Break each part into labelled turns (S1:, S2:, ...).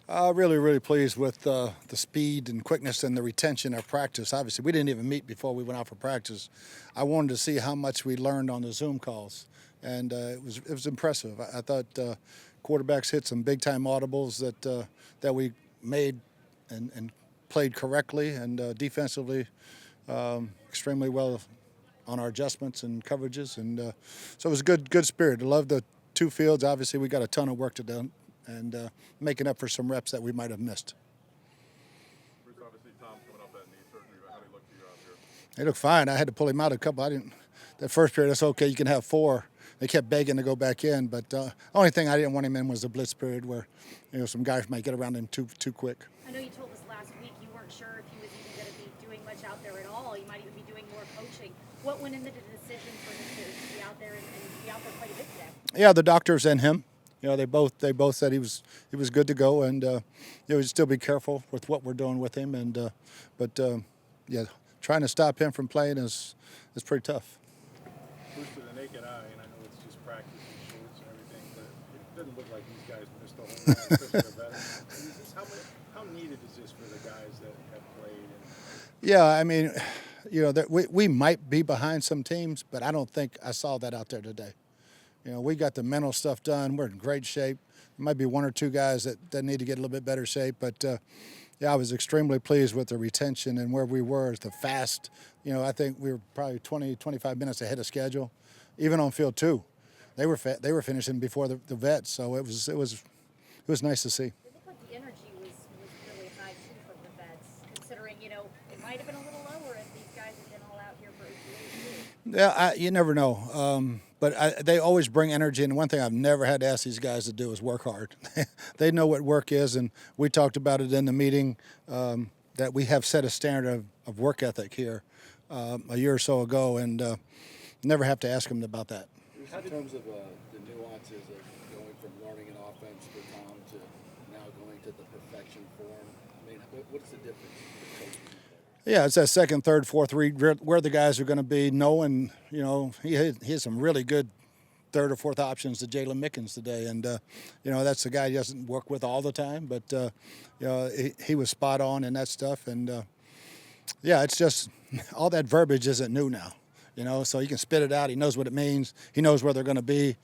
S1: Really, really pleased with the speed and quickness and the retention of practice. Obviously, we didn't even meet before we went out for practice. I wanted to see how much we learned on the Zoom calls, and it was impressive. I thought quarterbacks hit some big time audibles that we made and played correctly, and defensively extremely well on our adjustments and coverages, and so it was a good spirit. I love the two fields. Obviously, we got a ton of work to do, and making up for some reps that we might have missed.
S2: Bruce, obviously Tom's coming off that knee surgery, but how did he look to you out here?
S1: He looked fine. I had to pull him out a couple. I didn't. That first period, I said, okay, you can have four. They kept begging to go back in, but the only thing I didn't want him in was the blitz period where, some guys might get around him too quick.
S3: I know you told us last week you weren't sure if he was even going to be doing much out there at all. You might even be doing more coaching. What went into the decision for him to be out there and be out there quite a bit today?
S1: Yeah, the doctors and him. They both said he was good to go, and we'd still be careful with what we're doing with him, and yeah, trying to stop him from playing is pretty tough.
S4: Bruce, to the naked eye, and I know it's just practice and shorts and everything, but it doesn't look like these guys missed a whole lot, especially the veterans. How needed is this for the guys that have played?
S1: Yeah, I mean, we might be behind some teams, but I don't think I saw that out there today. We got the mental stuff done. We're in great shape. There might be one or two guys that need to get a little bit better shape, but yeah, I was extremely pleased with the retention and where we were, the fast. I think we were probably 20, 25 minutes ahead of schedule, even on field two. They were finishing before the vets, so it was nice to see.
S3: It looked like the energy was really high too from the vets, considering it might have been a little lower if these guys had been all out here for OTAs too.
S1: Yeah, you never know. But they always bring energy, and one thing I've never had to ask these guys to do is work hard. They know what work is, and we talked about it in the meeting that we have set a standard of work ethic here a year or so ago, and never have to ask them about that.
S5: In terms of the nuances of going from learning an offense for Tom to now going to the perfection form, I mean, what's the difference in coaching?
S1: Yeah, it's that second, third, fourth read where the guys are going to be. Knowing, he has some really good third or fourth options to Jalen Mickens today, and that's the guy he doesn't work with all the time, but he was spot on in that stuff, and yeah, it's just all that verbiage isn't new now. So he can spit it out. He knows what it means. He knows where they're going to be.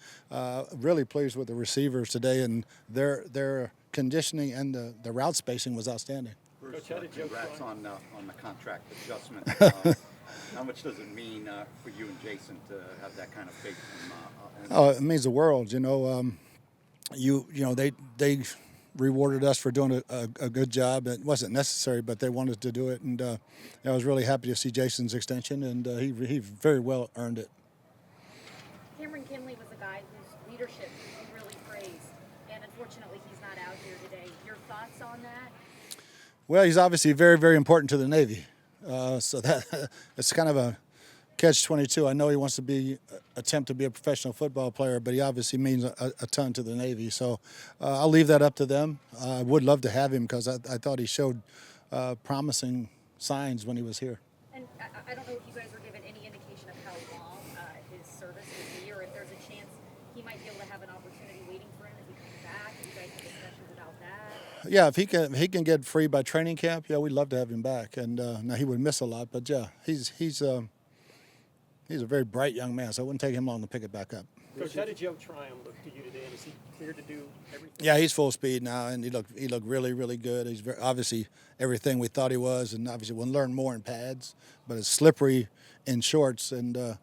S1: Really pleased with the receivers today, and their conditioning and the route spacing was outstanding.
S6: Bruce, congrats on the contract adjustment. How much does it mean for you and Jason to have that kind of faith?
S1: Oh, it means the world. They rewarded us for doing a good job. It wasn't necessary, but they wanted to do it, and I was really happy to see Jason's extension, and he very well earned it.
S3: Cameron Kinley was a guy whose leadership you really praised, and unfortunately he's not out here today. Your thoughts on that?
S1: Well, he's obviously very, very important to the Navy. So that it's kind of a catch-22. I know he wants to attempt to be a professional football player, but he obviously means a ton to the Navy. So I'll leave that up to them. I would love to have him because I thought he showed promising signs when he was here.
S3: And I don't know if you guys were given any indication of how long his service would be, or if there's a chance he might be able to have an opportunity waiting for him as he comes back. Have you guys had discussions about that?
S1: Yeah, if he can get free by training camp, yeah, we'd love to have him back. And now he would miss a lot, but yeah, he's a very bright young man, so it wouldn't take him long to pick it back up.
S4: Coach, how did Joe Tryon look to you today? And is he cleared to do everything?
S1: Yeah, he's full speed now, and he looked really, really good. He's obviously everything we thought he was, and obviously we'll learn more in pads, but it's slippery in shorts, and a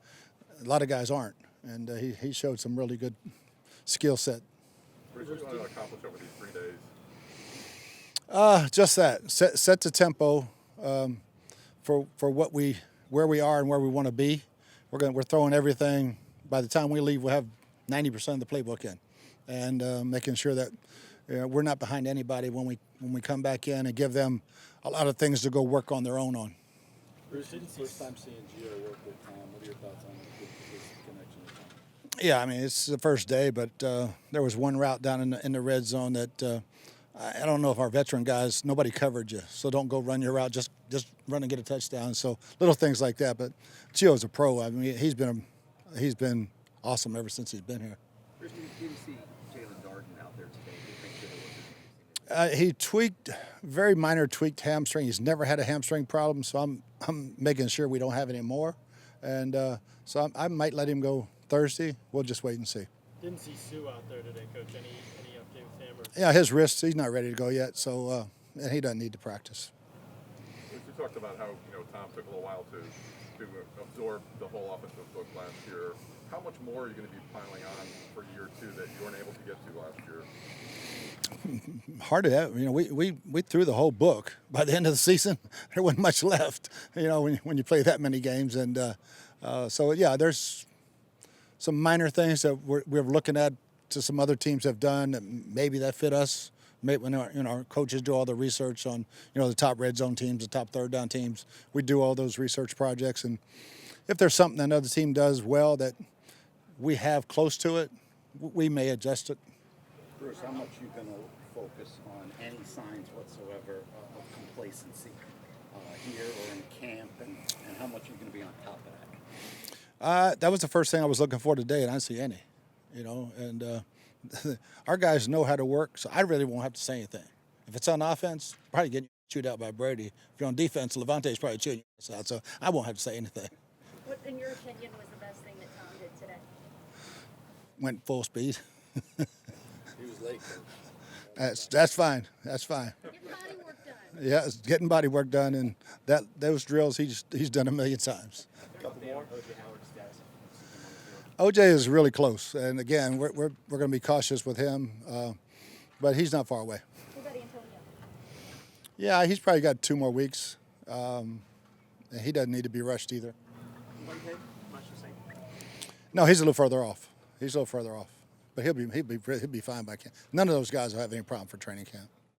S1: lot of guys aren't. And he showed some really good skill set.
S2: Bruce, what do you want to accomplish over these 3 days?
S1: Just that. Set the tempo for where we are and where we want to be. We're throwing everything. By the time we leave, we'll have 90% of the playbook in, and making sure that we're not behind anybody when we come back in, and give them a lot of things to go work on their own on.
S5: Bruce, first time seeing Gio work with Tom. What are your thoughts on his connection with Tom?
S1: Yeah, I mean it's the first day, but there was one route down in the red zone that I don't know if our veteran guys, nobody covered you, so don't go run your route. Just run and get a touchdown. So little things like that. But Gio's a pro. I mean, he's been awesome ever since he's been here.
S6: Bruce, did you see Jalen Darden out there today?
S1: He tweaked, very minor tweaked hamstring. He's never had a hamstring problem, so I'm making sure we don't have any more. And so I might let him go Thursday. We'll just wait and see.
S7: Didn't see Sue out there today, Coach. Any update with him? Or
S1: Yeah, his wrist, he's not ready to go yet, so and he doesn't need to practice.
S2: You talked about how Tom took a little while to absorb the whole offensive book last year. How much more are you going to be piling on for year two that you weren't able to get to last year?
S1: Hard to have, we threw the whole book. By the end of the season, there wasn't much left, when you play that many games. And so, yeah, there's some minor things that we're looking at to some other teams have done that maybe that fit us. Maybe when our coaches do all the research on, the top red zone teams, the top third down teams, we do all those research projects. And if there's something another team does well that we have close to it, we may adjust it.
S6: Bruce, how much you going to focus on any signs whatsoever of complacency here or in camp, and how much are you going to be on top of that?
S1: That was the first thing I was looking for today, and I didn't see any. And our guys know how to work, so I really won't have to say anything. If it's on offense, probably getting chewed out by Brady. If you're on defense, Levante's probably chewing you out, so I won't have to say anything.
S3: What, in your opinion, was the best thing that Tom did today?
S1: Went full speed.
S5: He was late, Coach.
S1: That's fine. That's fine.
S3: Get body work done.
S1: Yeah, it's getting body work done, and those drills he's done a million times.
S7: couple more. OJ Howard's status.
S1: OJ is really close, and again, we're going to be cautious with him, but he's not far away.
S3: What about Antonio?
S1: Yeah, he's probably got 2 more weeks, and he doesn't need to be rushed either.
S7: Whitehead, much the same.
S1: No, he's a little further off. But he'll be fine by camp. None of those guys will have any problem for training camp.